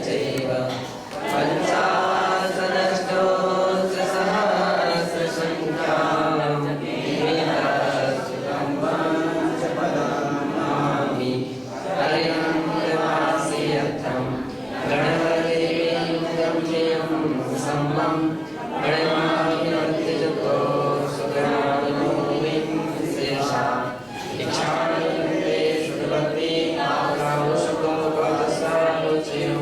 चैव पञ्चाशदष्टोत्तरसहस्रसङ्ख्यां वेदसुतं पञ्चपदमामि हरिं कृपास्यर्थं गणपतिं गम्यं सम्मं गणमाभिनर्तिजतो सुगणानुविं शेषा इच्छान्ते शुभवती आकाशको पदसालोच्यं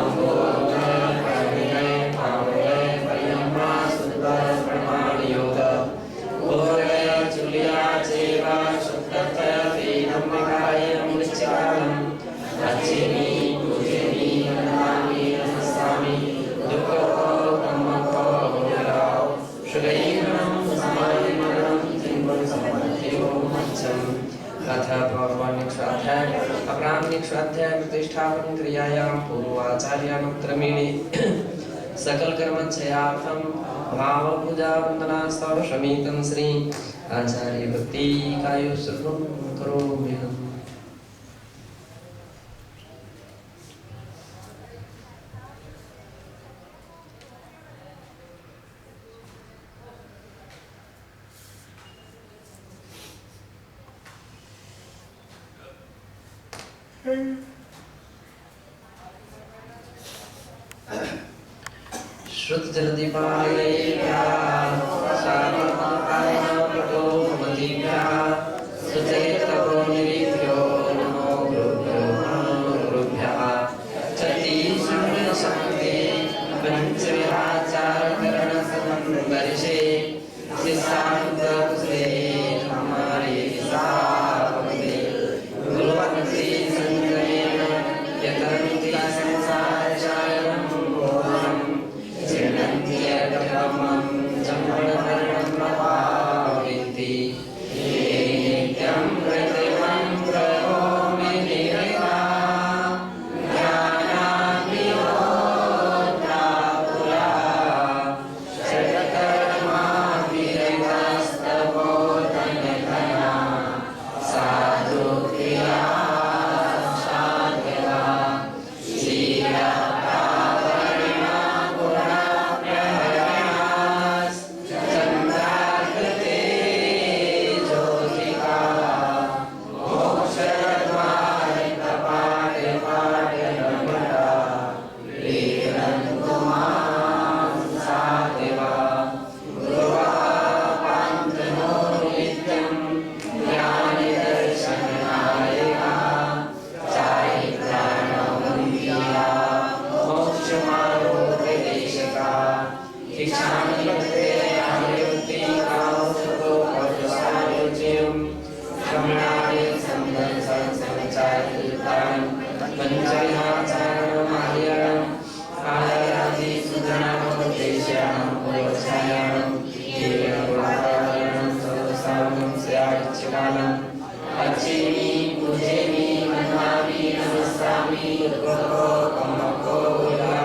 अम्बोधरपरिणय भावय परियम्मा सुन्दर प्रमाणयोग ओरय चुलिया चेवा शुद्धतय वेदम्बिकाय वृश्चिकालं अच्छिमि पूजयमि नमामि नमस्सामि दुःखो कम्मको मुराव शुभैनं समाधिमनं जिन्वं समर्थियो मच्छं अथ पौराणिक स्वाध्याय अपराह्निक स्वाध्याय प्रतिष्ठापन क्रियायां पूर्वाचार्यानुक्रमेणे सकल कर्मच्छयार्थं भाव पूजा वंदना स्तव समेतं श्री आचार्य भक्ति कायो सर्वं करोम्यहम्। श्रुत जलदीपालया सामपायनपटो मदीभ्यः सुचरितकोनिभ्यो नमो गुरुभ्यः चतीशून्यशान्ते पंचविहाचारकरणसमन्वर्षे शिष्यान्तकुशले हमारे सावते गुरुवन्ति संगमेन यतन्ति संसारचारणं घोरम् चिरन्त्यगमं चम्पणवर्णं प्रभावयन्ति नित्यं प्रतिमं प्रभोमि निरता ज्ञानाग्निहोत्रा पुरा षट्कर्माभिरतस्तपोधनघना साधु क्रिया साधना शीलभावरणा गुणप्रहरणास् चन्द्राकृते ज्योतिका मोक्षद्वारिकपाटपाटनमता प्रीणन्तु मां साधिवा गुरुवापान्तनो नित्यं ज्ञानिदर्शननायका चारित्राणवन्दिया मोक्षमार्गोपदेशका शिक्षामिते आयुक्तिकांसको पदसायोज्यं श्रमणाय संचारितां पञ्चविहाचारणमार्याणम् आलयादि सुधनामोपदेशानां पूर्वच्छायां केवलगुणाकारणं सर्वसामं स्याच्चकालम् अच्छेमि पूजेमि नमामि नमस्सामि दुर्गो कम्मको गुरुः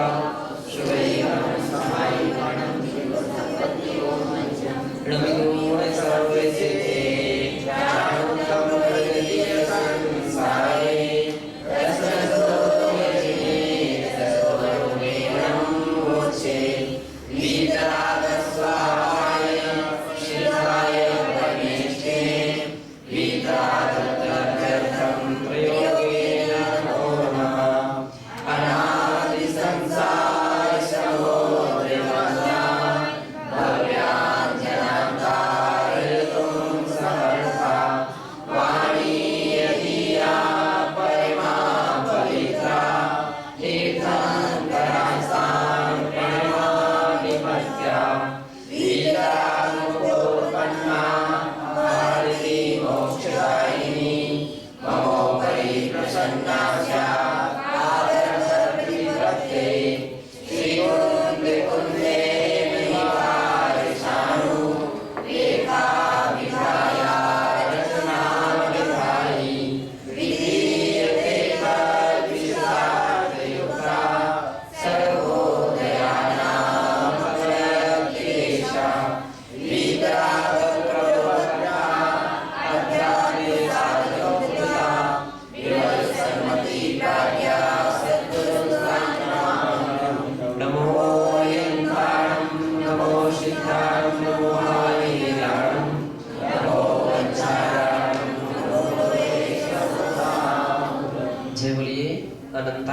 शुभैनं समाहितं शिवसंपत्तियो मञ्चं ऋणमिगुण सर्वसिद्धे ज्ञानोत्तम प्रगतिसंसारे रसरसोयजिने रसोमेनं मोक्षे वीतरागस्वाहा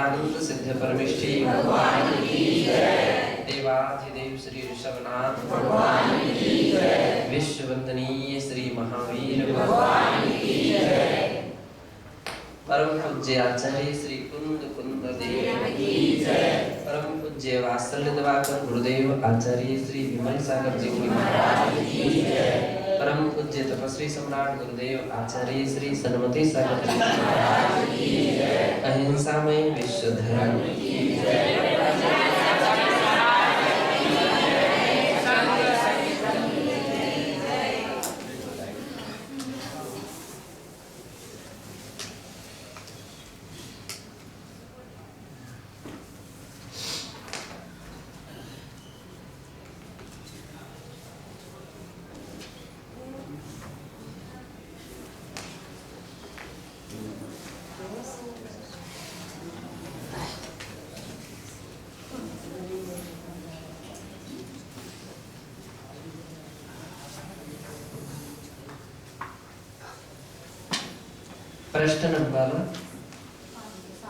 सच्चिदानंद सिद्ध परमेष्ठी भगवान की जय। देवाधिदेव श्री ऋषभनाथ भगवान की जय। विश्व वंदनीय श्री महावीर भगवान की जय। परम पूज्य आचार्य श्री कुंद देव की जय। परम पूज्य वात्सल्य दिवाकर गुरुदेव आचार्य श्री विमल सागर जी महाराज की जय। परम पूज्य तपस्वी सम्राट गुरुदेव आचार्य श्री सन्मति सागर जी महाराज की जय। अहिंसा में विश्व धर्म की जय। प्रश्न नंबर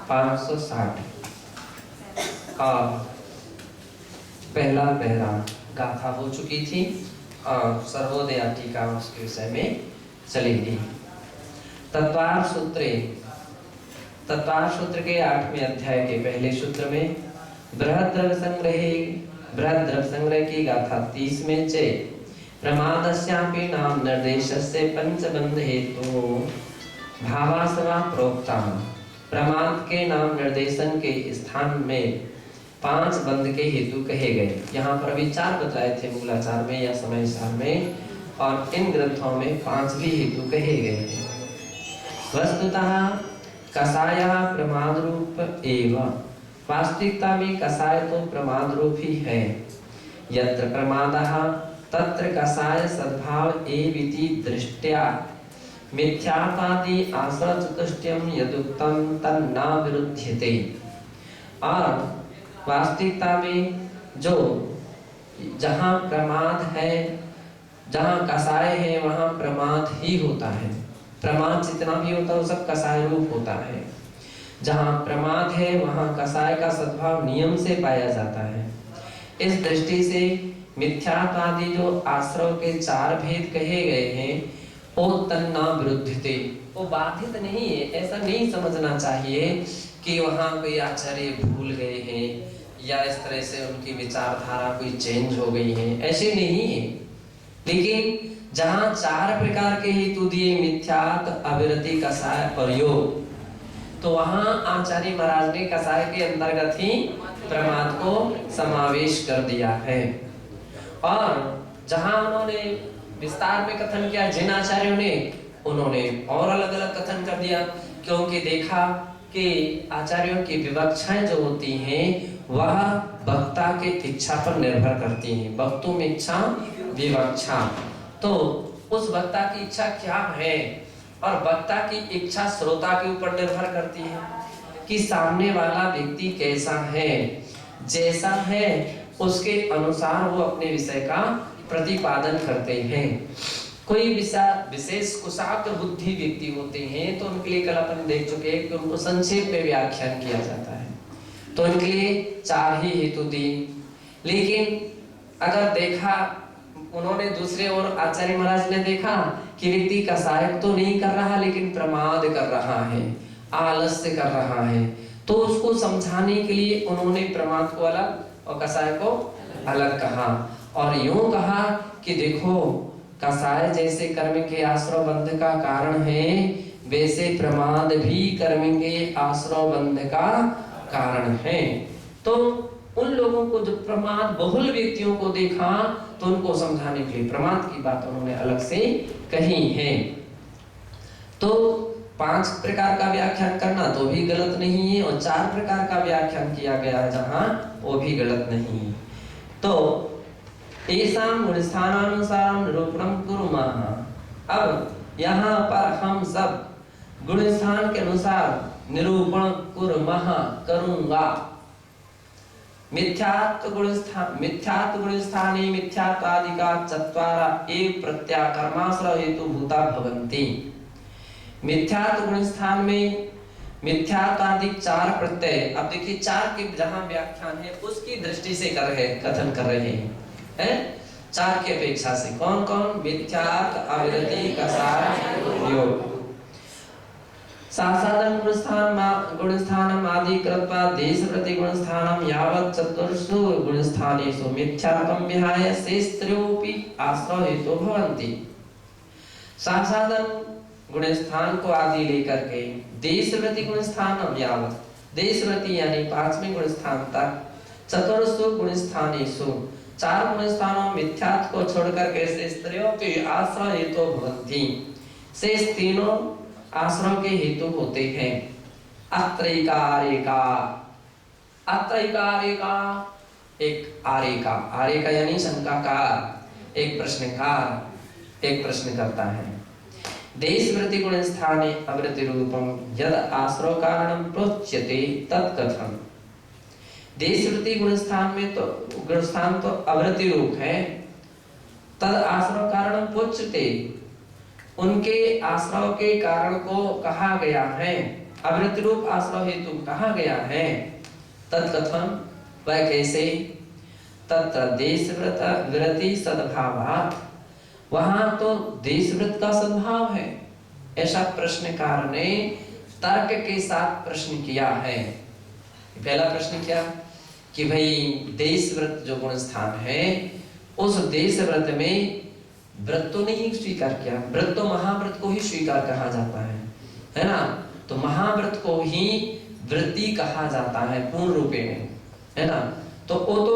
560 का पहला पैरा गाथा हो चुकी थी और सर्वोदया टीका उसके विषय में चलेगी। तत्वार सूत्र के 8वें अध्याय के पहले सूत्र में बृहद द्रव्य संग्रह की गाथा 30 में चे प्रमादस्यापि नाम निर्देशस्य पंचबंध हेतु भावासवा प्रोक्ता। प्रमाद के नाम निर्देशन के स्थान में 5 बंध के हेतु कहे गए। यहाँ पर अभी 4 बताए थे मूलाचार में या समय सार में, और इन ग्रंथों में 5 भी हेतु कहे गए हैं। वस्तुतः कसाय प्रमाद रूप एवं, वास्तविकता में कसाय तो प्रमाद रूप ही है। यत्र प्रमादः तत्र कसाय सद्भाव एविति दृष्टया मिथ्यात्वादि आश्रय चतुष्टयम यदुक्तम तन्ना विरुध्यते। और वास्तविकता में जो जहाँ प्रमाद है, जहाँ कसाय है वहाँ प्रमाद ही होता है। प्रमाद जितना भी होता है वो सब कसाय रूप होता है। जहाँ प्रमाद है वहाँ कसाय का सद्भाव नियम से पाया जाता है। इस दृष्टि से मिथ्यात्वादि जो आश्रय के 4 भेद कहे गए हैं वो तन्ना विरुद्धते, वो बाधित नहीं है। ऐसा नहीं समझना चाहिए कि वहाँ कोई आचार्य भूल गए हैं या इस तरह से उनकी विचारधारा कोई चेंज हो गई है, ऐसे नहीं है। लेकिन जहाँ 4 प्रकार के हेतु दिए, मिथ्यात, अविरति, कसाय और योग, तो वहाँ आचार्य महाराज ने कसाय के अंतर्गत ही प्रमाद को समावेश कर दिया है। और जहाँ उन्होंने विस्तार में कथन किया जिन आचार्यों ने, उन्होंने और अलग अलग कथन कर दिया, क्योंकि देखा कि आचार्यों की विवक्षाएं जो होती हैं वह वक्ता के इच्छा पर निर्भर करती हैं। वक्तुम इच्छा विवक्षा, तो उस वक्ता की इच्छा क्या है, और वक्ता की इच्छा श्रोता के ऊपर निर्भर करती है कि सामने वाला व्यक्ति कैसा है। जैसा है उसके अनुसार वो अपने विषय का प्रतिपादन करते हैं। कोई विशेष कुशाग्र बुद्धि व्यक्ति होते हैं तो उनके लिए कल अपन देख चुके हैं कि उनको संक्षेप में व्याख्यान किया जाता है, तो उनके लिए 4 ही हेतु दी। लेकिन अगर देखा उन्होंने दूसरे और आचार्य महाराज ने देखा कि व्यक्ति कसाय तो नहीं कर रहा लेकिन प्रमाद कर रहा है, आलस्य कर रहा है, तो उसको समझाने के लिए उन्होंने प्रमाद को अलग और कसाय को अलग कहा। और यूं कहा कि देखो कसाय जैसे कर्म के आश्रय बंध का कारण है, वैसे प्रमाद भी कर्म के आश्रय बंध का कारण है। तो उन लोगों को जो प्रमाद बहुल व्यक्तियों को देखा तो उनको समझाने के लिए प्रमाद की बात उन्होंने अलग से कही है। तो 5 प्रकार का व्याख्यान करना तो भी गलत नहीं है, और 4 प्रकार का व्याख्यान किया गया है जहां वो भी गलत नहीं है। तो एसाम गुणस्थानानुसार निरूपणम कुर्मः। अब यहाँ पर हम सब गुणस्थान के अनुसार निरूपण कुर्मः करूंगा। मिथ्यात्व गुणस्थाने मिथ्यात्वादिका 4 एव प्रत्याकर्माश्रय हेतु भूता भवन्ति। मिथ्यात्व गुणस्थान में मिथ्यात्वादि चार प्रत्यय, अब देखिए चार के जहां व्याख्यान है उसकी दृष्टि से कर रहे कथन कर रहे हैं चार की अपेक्षा से। कौन कौन? मिथ्यात्, अविरति, कसार, योग। सासादन गुणस्थानम आदि कृत्वा देश प्रति गुणस्थानम यावत् चतुर्षु गुणस्थानेषु मिथ्यात्वं विहाय शेषत्रयोऽपि आश्रय हेतु भवन्ति। सासादन गुणस्थान को आदि लेकर के देश प्रति गुणस्थानम यावत्, देश प्रति यानी पांचवें गुणस्थान तक, चतुर्षु गुणस्थानेषु चार गुणस्थानों मिथ्यात्व को छोड़कर के शेषत्रयोऽपि आश्रय हेतु भवन्ति, शेष तीनों आश्रय के हेतु होते हैं। अत्रैकारेका, अत्रैकारेका एक आरेका, आरेका यानी शंकाकार, एक प्रश्नकार, एक प्रश्न करता है। देश वृत्ति गुण स्थाने अवृत्ति रूपम यद आश्रय कारणम प्रोच्यते तत्कथम। देश वृत्ति गुण स्थान में तो गुणस्थान तो अवृत्ति रूप है, तद आश्रय कारणम प्रोच्यते, उनके आश्रय के कारण को कहा गया है, अवृत्ति रूप आश्रय हेतु कहा गया है। तत्कथम वह कैसे? तत्र देशव्रत विरति सद्भावात्, वहां तो देशव्रत का सद्भाव है, ऐसा प्रश्नकार ने तर्क के साथ प्रश्न किया है। पहला प्रश्न क्या कि भाई देशव्रत जो गुण स्थान है उस देशव्रत में व्रत तो नहीं स्वीकार किया, व्रत तो महाव्रत को ही स्वीकार कहा जाता है ना, तो महाव्रत को ही वृत्ति कहा जाता है पूर्ण रूपेण, है ना, तो वो तो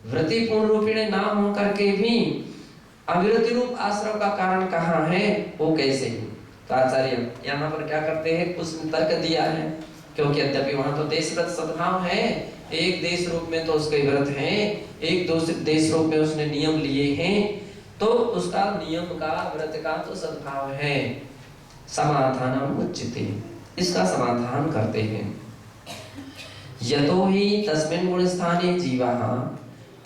वृत्ति पूर्ण रूपेण ना हो करके भी अविरति रूप आश्रय का कारण कहाँ है, वो कैसे? तो आचार्य यहाँ पर क्या करते हैं, उसने तर्क दिया है, क्योंकि यद्यपि वहां तो देशव्रत सद्भाव है, एक देश रूप में तो उसके व्रत है, एक दूसरे देश रूप में उसने नियम लिए हैं, तो उसका नियम का व्रत का तो सद्भाव है। समाधानम उच्यते, इसका समाधान करते हैं। यतो हि तस्मिन् गुणस्थाने जीवः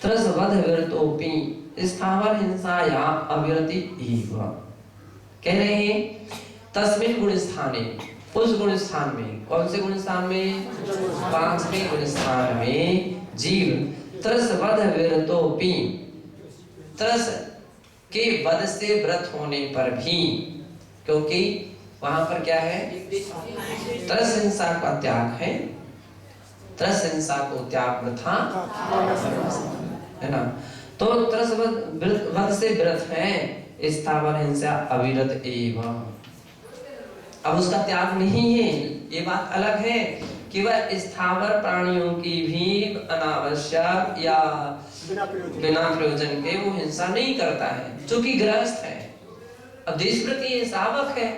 त्रसवध विरतोपि स्थावर हिंसाया अविरति एव। कह रहे हैं तस्मिन् गुणस्थाने, उस गुणस्थान में, कौन से गुणस्थान में? पांचवें गुणस्थान में जीव त्रसवध विरतोपि, त्रस के वध से व्रत होने पर भी, क्योंकि वहां पर क्या है? त्रस हिंसा का त्याग है, त्रस हिंसा को त्याग वृथा है ना, तो त्रस वध से व्रत है, स्थावर हिंसा अविरत एवं। अब उसका त्याग नहीं है, ये बात अलग है कि वह स्थावर प्राणियों की भी अनावश्यक या बिना प्रयोजन के वो हिंसा नहीं करता है, चूंकि गृहस्थ है। अब देश प्रति सावक है,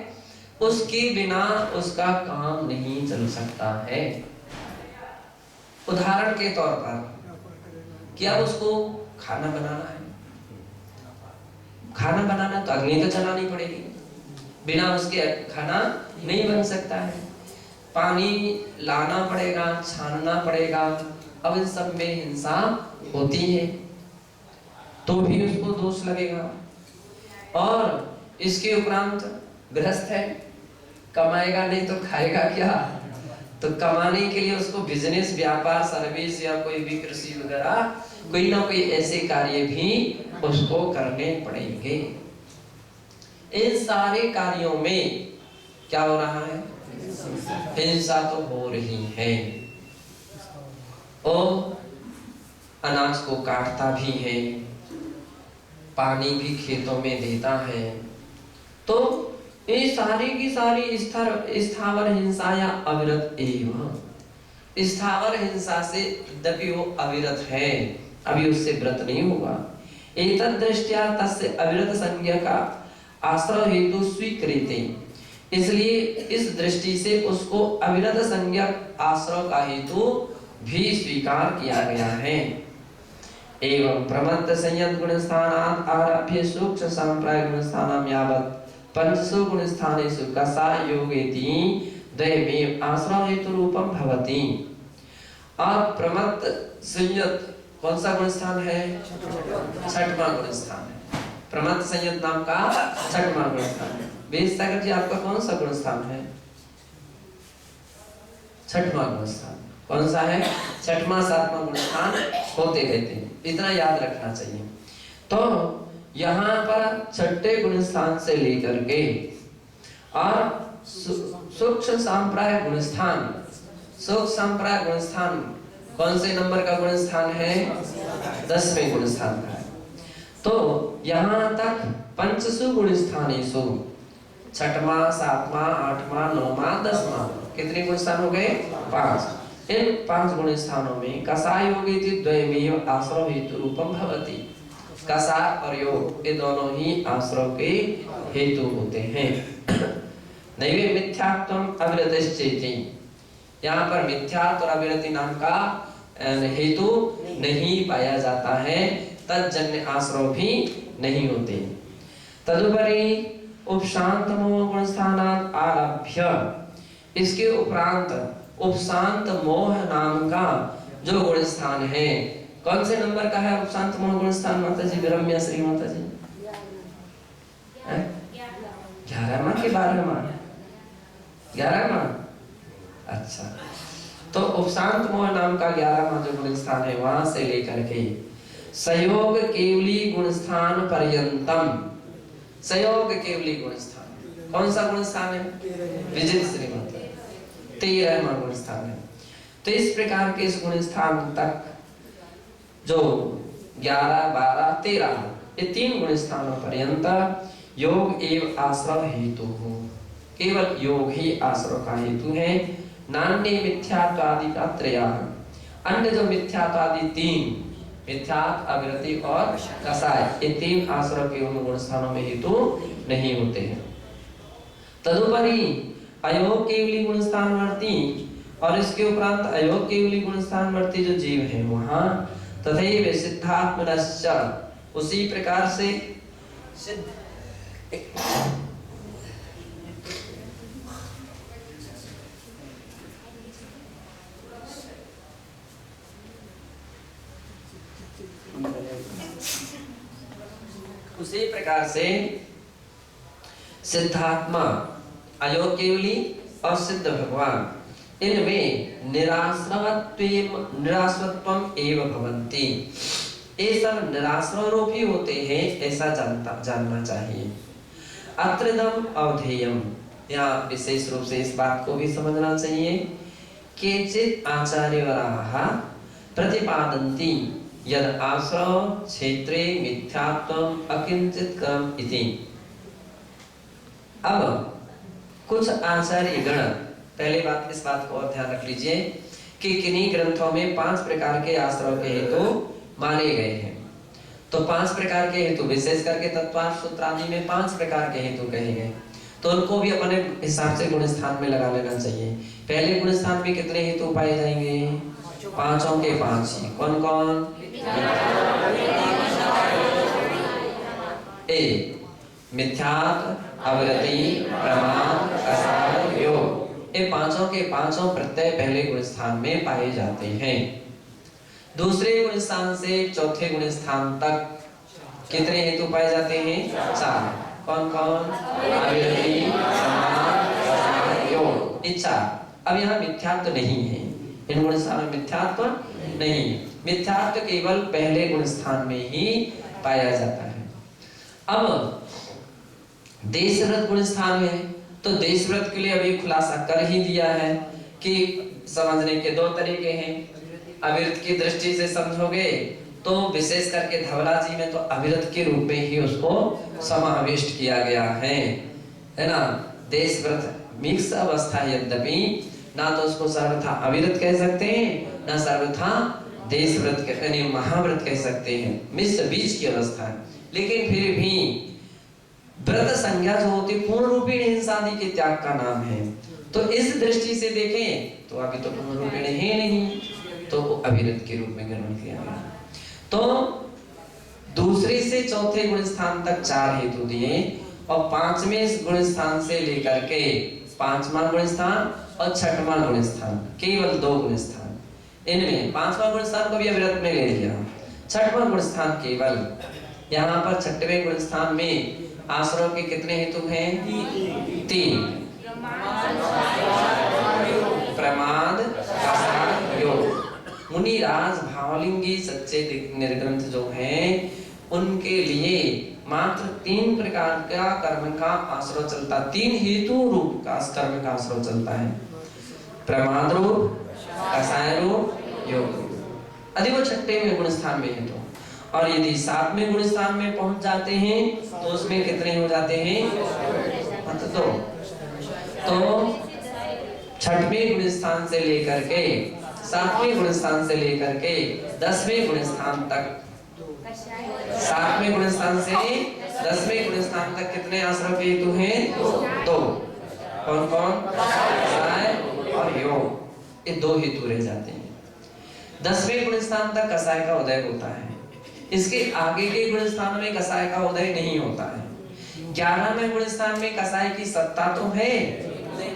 उसके बिना उसका काम नहीं चल सकता है। उदाहरण के तौर पर क्या उसको खाना बनाना है, खाना बनाना तो अग्नि तो जलानी पड़ेगी, बिना उसके खाना नहीं बन सकता है। पानी लाना पड़ेगा, छानना पड़ेगा, अब इन सब में हिंसा होती है तो भी उसको दोष लगेगा। और इसके उपरांत गृहस्थ है, कमाएगा नहीं तो खाएगा क्या, तो कमाने के लिए उसको बिजनेस, व्यापार, सर्विस या कोई भी कृषि वगैरह कोई ना कोई ऐसे कार्य भी उसको करने पड़ेंगे। इन सारे कार्यों में क्या हो रहा है? हिंसा तो हो रही है। और अनाज को काटता भी है, पानी भी खेतों में देता है, तो ये सारी की सारी स्थावर हिंसा या अविरत एवं। स्थावर हिंसा से यद्यपि वो अविरत है, अभी उससे व्रत नहीं हुआ। एतद् दृष्ट्या तस्य अविरत संज्ञा का आश्रय हेतु स्वीकृते, इसलिए इस दृष्टि से उसको अविरत संज्ञा आश्रय का हेतु भी स्वीकार किया गया है। एवं प्रमत्त संयत गुणस्थानात् आरभ्य सूक्ष्म संप्राय गुणस्थानां यावत् पंचसु गुणस्थानेषु कसा योगेति द्वयमेव आश्रय हेतु रूपम भवति। अब प्रमत्त संयत कौन सा गुणस्थान है? छठवां गुणस्थान है। प्रमत्त संयत नाम का छठवां गुणस्थान है। बेस सागर जी आपका कौन सा गुणस्थान है? छठवां गुण स्थान कौन सा है? छठवां सातवां गुण स्थान होते रहते हैं, इतना याद रखना चाहिए। तो यहाँ पर छठे गुण स्थान से लेकर के और सूक्ष्म संप्राय गुण स्थान, सूक्ष्म संप्राय गुण स्थान कौन से नंबर का गुण स्थान है? 10वें गुण स्थान का है। तो यहाँ तक पंचसु गुण स्थानेषु छठवां, सातवां, आठवां, नौवां, 10वां कितने गुण स्थान हो गए? 5। इन 5 गुण स्थानों में कषाय योगेति द्वयमेव आश्रव हेतु रूपम भवति। कषाय और योग ये दोनों ही आश्रव के हेतु होते हैं। नैवे मिथ्यात्वम अविरतिश्चेति, यहाँ पर मिथ्यात्व और अविरति नाम का हेतु नहीं पाया जाता है, तज्जन्य आश्रव भी नहीं होते। तदुपरि उपशांत मोह गुण स्थानात् आरभ्य, इसके उपरांत उपशांत मोह नाम का जो गुण स्थान है, कौन से नंबर का है उपशांत मोह गुण स्थान माता जी? विरम्या श्री माता जी 11वां के 12वां? 11वां। अच्छा, तो उपशांत मोह नाम का 11वां जो गुण स्थान है, वहां से लेकर के सहयोग केवली गुण स्थान पर्यंतम, सहयोग केवली गुण स्थान कौन सा गुण स्थान है? विजित श्रीमती 13वां गुण स्थान है। तो इस प्रकार के इस गुण स्थान तक जो 11, 12, 13 ये 3 गुण स्थानों पर्यंत योग एवं आश्रव हेतु हो, केवल योग ही आश्रव का हेतु है। नान्य मिथ्यात्वादि का त्रयाः, अन्य जो मिथ्यात्वादि 3 मिथ्यात्व, अविरति और कषाय ये 3 आश्रव के उन गुण स्थानों में हेतु नहीं होते हैं। तदुपरि अयोग केवली गुण स्थानवर्ती, और इसके उपरांत अयोग केवली गुण स्थानवर्ती जो जीव है वहां तथैव सिद्धात्मनश्च, उसी प्रकार से सिद्ध उसी प्रकार से सिद्धात्मा, अयोग केवली और सिद्ध भगवान, इनमें निराश्रवत्वम एव भवन्ति, ये सब निराश्रव रूप ही होते हैं, ऐसा जानना चाहिए। अत्रिदम अवधेयम, यहाँ विशेष रूप से इस बात को भी समझना चाहिए। केचित् आचार्यवराः प्रतिपादन्ति यद आश्रव क्षेत्रे मिथ्यात्वम अकिंचित कर्म इति। अब कुछ आचार्य गण, पहले बात इस बात को और ध्यान रख लीजिए कि किन्हीं ग्रंथों में 5 प्रकार के आश्रव के हेतु माने गए हैं। तो 5 प्रकार के हेतु, विशेष करके तत्वार्थ सूत्र आदि में 5 प्रकार के हेतु कहे गए, तो उनको भी अपने हिसाब से गुण स्थान में लगा लेना चाहिए। पहले गुण स्थान में कितने हेतु पाए जाएंगे? 5 के 5 ही। कौन कौन? ए मिथ्यात्व, अविरति, प्रमाद, कषाय, योग, ये 5 के 5 प्रत्यय पहले गुण स्थान में पाए जाते हैं। दूसरे गुण स्थान से चौथे गुण स्थान तक कितने हेतु पाए जाते हैं? 4। कौन कौन? अविरति, प्रमाद, कषाय, योग, ये 4। अब यहाँ मिथ्यात्व नहीं है, इन गुण स्थान में मिथ्यात्व नहीं है। मिथ्यात्व केवल पहले गुण स्थान में ही पाया जाता है। अब देशव्रत गुण स्थान है, तो देशव्रत के लिए अभी खुलासा कर ही दिया है कि समझने के 2 तरीके हैं। अविरत की दृष्टि से समझोगे तो विशेष करके धवला जी में तो अविरत के रूप में ही उसको समाविष्ट किया गया है ना। देशव्रत मिक्स अवस्था, यद्यपि ना तो उसको सर्वथा अविरत कह सकते हैं, ना सर्वथा देशव्रत यानी महाव्रत कह सकते हैं, मिश्र बीच की अवस्था है। लेकिन फिर भी व्रत संज्ञा जो होती पूर्ण रूपी हिंसादि के त्याग का नाम है। तो इस दृष्टि से देखें तो अभी तो पूर्ण रूपी है नहीं, तो वो अविरत के रूप में ग्रहण किया गया। तो दूसरे से चौथे गुण स्थान तक 4 हेतु दिए, और 5वें गुण स्थान से लेकर के 5वां गुण स्थान और 6वां गुण स्थान, केवल 2 गुण स्थान। इनमें 5वां गुण स्थान को भी अविरत में ले लिया, 6वां गुण स्थान केवल। यहाँ पर 6वें गुण स्थान में आश्रव के कितने हेतु हैं? 3। प्रमाद, मुनिराज भावलिंगी सच्चे निर्ग्रंथ जो हैं उनके लिए मात्र 3 प्रकार का कर्म का आश्रय चलता, 3 हेतु रूप का कर्म का आश्रय चलता है, प्रमाद रूप, कसाय रूप, योग रूप। यदि वो 6वें गुण स्थान में है तो, और यदि 7वें गुण स्थान में पहुंच जाते हैं तो उसमें कितने हो जाते हैं? तो 6वें गुण स्थान से लेकर के 7वें गुण स्थान से लेकर के 10वें गुण स्थान तक, 7वें गुण स्थान से 10वें गुण स्थान तक कितने आश्रय के हेतु हैं? 2। कौन कौन? कसाय और योग, ये 2 हेतु रह जाते हैं। 10वें गुण स्थान तक कसाय का उदय होता है, इसके आगे के गुण स्थान में कसाय का उदय नहीं होता है। 11वें गुण स्थान में कसाय की सत्ता तो है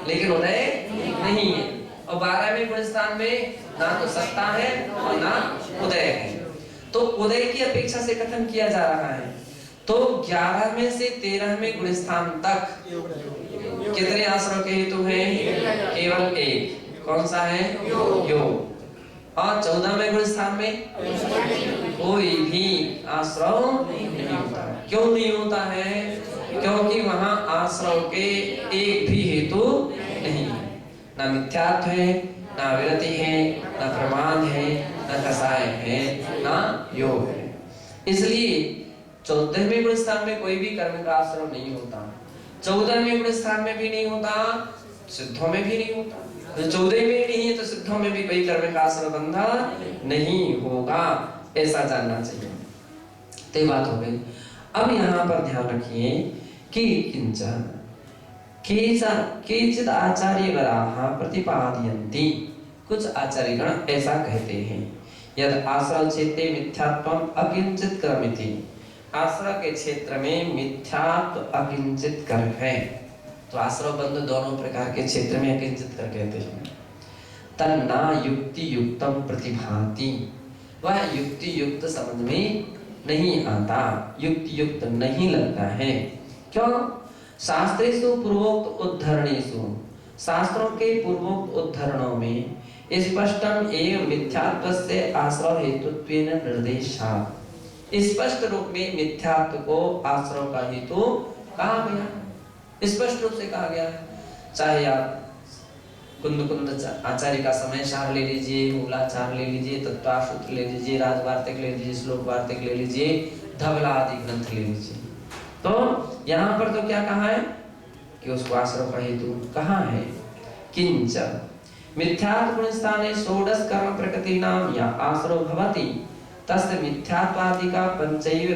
लेकिन उदय नहीं है, और 12वें गुण स्थान में ना तो सत्ता है और ना उदय है। तो उदय की अपेक्षा से कथन किया जा रहा है। तो 11वें से 13वें गुण स्थान तक कितने आश्रय के हेतु हैं? केवल 1। कौन सा है? योग। और 14वें गुण स्थान में कोई भी आश्रय नहीं होता। क्यों नहीं होता है? क्योंकि वहां आश्रय के एक भी हेतु नहीं है, ना मिथ्यात्व है, ना विरति है, ना प्रमाद है, ना कसाय है, ना योग है। इसलिए 14वें गुण स्थान में कोई भी कर्म का आश्रय नहीं होता, 14वें गुण स्थान में भी नहीं होता, सिद्धों में भी नहीं होता। तो 14 में नहीं है तो सिद्धों में भी कोई कर्म का आश्रय बंधा नहीं होगा, ऐसा जानना चाहिए। तो बात हो गई। अब यहाँ पर ध्यान रखिए कि किंचन केचित् आचार्यगणाः प्रतिपादयन्ति, कुछ आचार्यगण ऐसा कहते हैं, यद आश्रय क्षेत्रे मिथ्यात्वम् अकिंचित कर्मिति, आश्रय के क्षेत्र में मिथ्यात्व अकिंचित कर है। तो आश्रय बंध दोनों प्रकार के क्षेत्र में अकिंचित कर कहते हैं। तन्ना युक्ति युक्तम प्रतिभाति, वह युक्ति युक्त समझ में नहीं आता, युक्ति युक्त नहीं लगता है। क्यों? शास्त्रेषु पूर्वोक्त उद्धरणेषु, शास्त्रों के पूर्वोक्त उद्धरणों में स्पष्टम एवं मिथ्यात्वस्य आश्रय हेतुत्वेन निर्देशात्, स्पष्ट रूप में मिथ्यात्व को आश्रय का हेतु कहा गया, स्पष्ट रूप से कहा गया है। चाहे आप कुंद आचार्य का समय सार ले लीजिए, मूलाचार ले लीजिए, तत्वासूत्र ले लीजिए, राजवार्तिक ले लीजिए, श्लोक वार्तिक ले लीजिए, धवला आदि ग्रंथ ले लीजिए, तो यहाँ पर तो क्या कहा है कि उसको आश्रय का हेतु कहाँ है? किंच मिथ्यात्व गुण स्थाने षोडश कर्म प्रकृति नाम या आश्रय भवति, तस्य मिथ्यात्वादि का पंचैव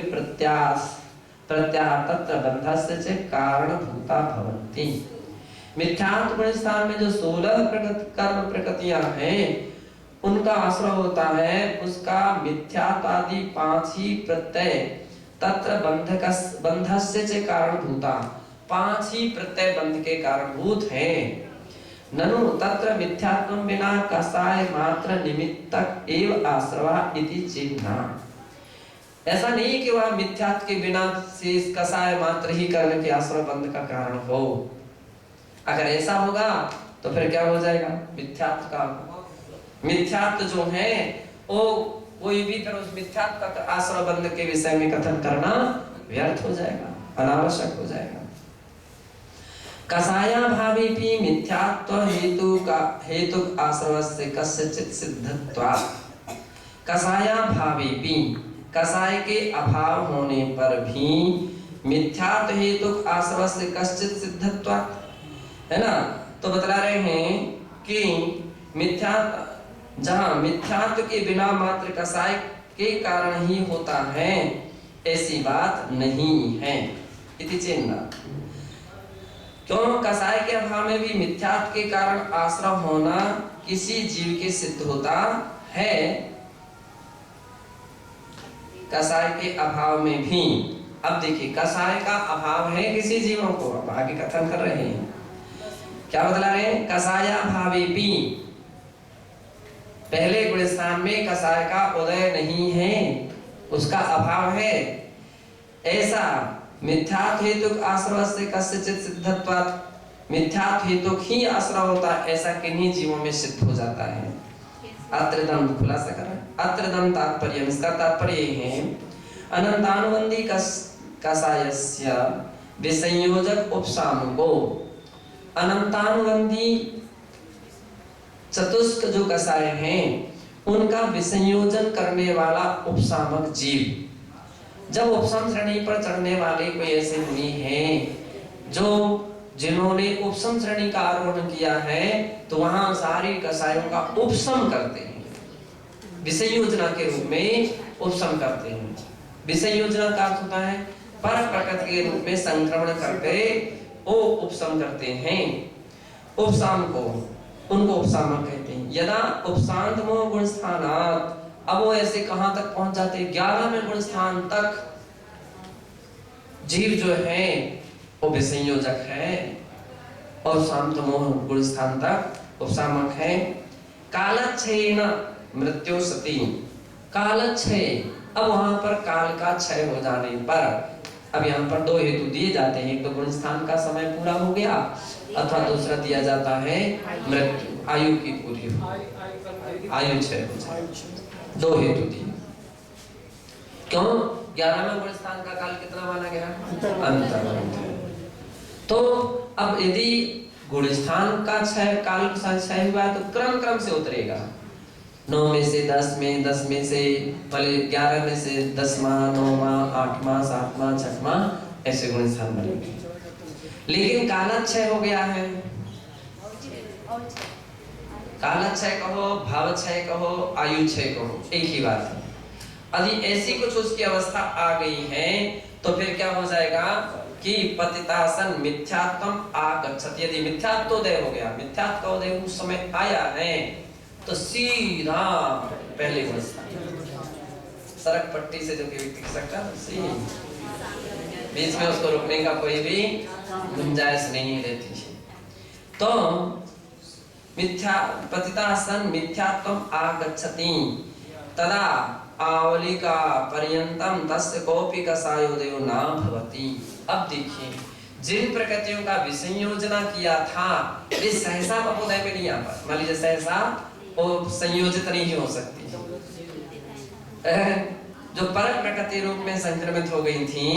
प्रत्याह तत्र बंधस्य च कारणभूता भवन्ति। मिथ्यात्व गुण स्थान में जो 16 कर्म प्रकृतियां हैं उनका आश्रय होता है, उसका मिथ्यात्वादि 5 ही प्रत्यय तत्र बंधस्य च कारणभूता, 5 ही प्रत्यय बंध के कारणभूत हैं। ननु तत्र मिथ्यात्वं बिना कसाय मात्र निमित्तक एव आश्रवा इति चिन्ना, ऐसा नहीं कि वह मिथ्यात्व के बिना से कसाय मात्र ही कर्म के आश्रय बंध का कारण हो। अगर ऐसा होगा तो फिर क्या हो जाएगा? मिथ्यात्व का, मिथ्यात्व जो है वो कोई भी तरह उस मिथ्यात्व का आश्रय बंध के विषय में कथन करना व्यर्थ हो जाएगा, अनावश्यक हो जाएगा। कसाया भावेपि मिथ्यात्व हेतु आश्रवस्य कस्यचित् सिद्धत्वात्, कसाया भावेपि, कसाय के अभाव होने पर भी मिथ्यात्व हेतु आश्रवस्य कस्यचित् सिद्धत्वात्, है ना। तो बतला रहे हैं कि मिथ्यात्व, जहां मिथ्यात्व के बिना मात्र कसाय के कारण ही होता है, ऐसी बात नहीं है इति चिन्ह। क्यों? कसाय के अभाव में भी मिथ्यात्व के कारण आश्रय होना किसी जीव के सिद्ध होता है, कसाय के अभाव में भी। अब देखिए कसाय का अभाव है किसी जीवों को, अब आगे कथन कर रहे हैं, क्या बतला रहे हैं? कसाया भावेपि, पहले गुण स्थान में कसाय का उदय नहीं है, उसका अभाव है, ऐसा मिथ्यात्व हेतु आश्रय से कस्यचित् सिद्धत्वात्, मिथ्यात्व हेतु ही आश्रय होता है, ऐसा किन्हीं जीवों में सिद्ध हो जाता है। अत्रदम खुलासा कर रहा है। अत्रदम तात्पर्य, इसका तात्पर्य है अनंतानुबंधी कसायस्य विसंयोजक उपसामको। अनंतानुबंधी चतुष्क जो कसाय हैं उनका विसंयोजन करने वाला उपसामक जीव। जब उपसम श्रेणी पर चढ़ने वाले कोई ऐसे मुनि हैं जो जिन्होंने उपसम श्रेणी का आरोहण किया है तो वहां सारी कसायों का उपसम करते हैं, विसंयोजना के रूप में उपसम करते हैं। विसंयोजना का अर्थ होता है पर प्रकृति के रूप में संक्रमण करके वो उपसम करते हैं। उपसाम को उनको उपसामक कहते हैं। यदा उपशांत मोह गुण स्थानात्, अब वो ऐसे कहां तक पहुंच जाते हैं, 11वें गुण स्थान तक जीव जो है वो विसंयोजक है और शांत मोह गुण स्थान तक उपसामक है। कालक्षयेन मृत्यु सती, कालक्षय, अब वहां पर काल का क्षय हो जाने पर, अब यहाँ पर दो हेतु दिए जाते हैं, एक तो गुण स्थान का समय पूरा हो गया अथवा दूसरा दिया जाता है मृत्यु, आयु की पूरी हो, आयु क्षय हो जाए, दो हेतु दिए। क्यों? 11वें गुण स्थान का काल कितना माना गया? अंतर। तो अब यदि गुण स्थान का क्षय काल क्षय हुआ तो क्रम क्रम से उतरेगा, 9 में से 10 में, 10 में से पहले 11 में से 10वां, 9वां, 8वां, 7वां, 6वां, ऐसे गुण स्थान बनेंगे। लेकिन कालक्षय हो गया है, कालक्षय कहो, भावक्षय कहो, आयुक्षय कहो, एक ही बात है। यदि ऐसी कुछ उसकी अवस्था आ गई है तो फिर क्या हो जाएगा कि पतितासन मिथ्यात्वम आगच्छति। यदि मिथ्यात्वोदय हो गया, मिथ्यात्वोदय उस समय आया है तो सीधा पहले गुण स्थान, सड़क पट्टी से जो व्यक्ति सकता सी बीच में उसको रुकने का कोई भी गुंजाइश नहीं रहती। तो मिथ्या पतितासन मिथ्यात्वम आगच्छति तदा आवलिका पर्यंतम तस्य कोपि कसायोदयो न भवति। अब देखिए, जिन प्रकृतियों का विसंयोजना किया था वे सहसा अपोदय में नहीं आ पाए। मान लीजिए सहसा वो संयोजित नहीं हो सकती, जो पर प्रकृति रूप में संक्रमित हो गई थी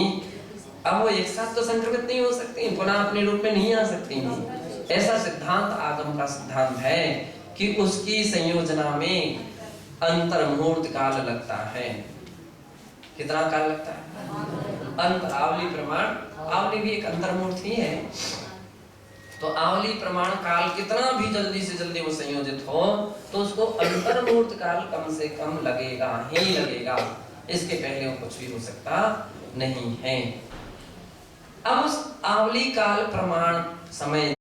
अब वो एक साथ तो संक्रमित नहीं हो सकती, पुनः अपने रूप में नहीं आ सकती। ऐसा सिद्धांत आगम का सिद्धांत है कि उसकी संयोजना में अंतर्मुहूर्त काल लगता है। कितना काल लगता है? अंत आवली प्रमाण, आवली भी एक अंतर्मुहूर्त ही है। तो आवली प्रमाण काल कितना भी जल्दी से जल्दी वो संयोजित हो तो उसको अंतर्मुहूर्त काल कम से कम लगेगा ही लगेगा, इसके पहले वो कुछ भी हो सकता नहीं है। अब उस आवली काल प्रमाण समय